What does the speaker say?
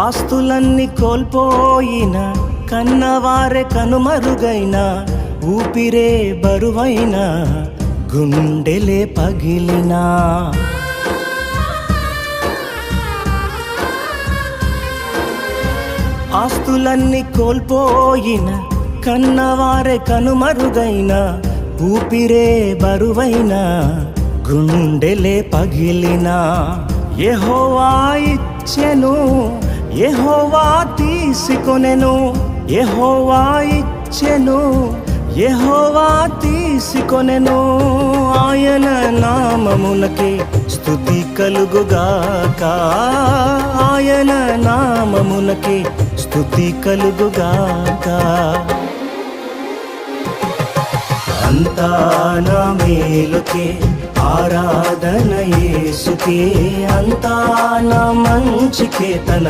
ఆస్తులన్నీ కోల్పోయిన, కన్నవారే కనుమరుగైన, ఊపిరే బరువైన, గుండెలే పగిలినా, ఆస్తులన్నీ కోల్పోయిన, కన్నవారే కనుమరుగైన, ఊపిరే బరువైన, గుండెలే పగిలినా, యెహోవా ఇచ్చెను, యెహోవా తీసుకొనెను, యెహోవా ఇచ్చెను, యెహోవా తీసుకొనెను. ఆయన నామమునకే స్తుతి కలుగుగాక, ఆయన నామమునకే స్తుతి కలుగుగాక. అంతా నా మేలుకే, ఆరాధన యేసుకే, అంతా నా మంచికే, తన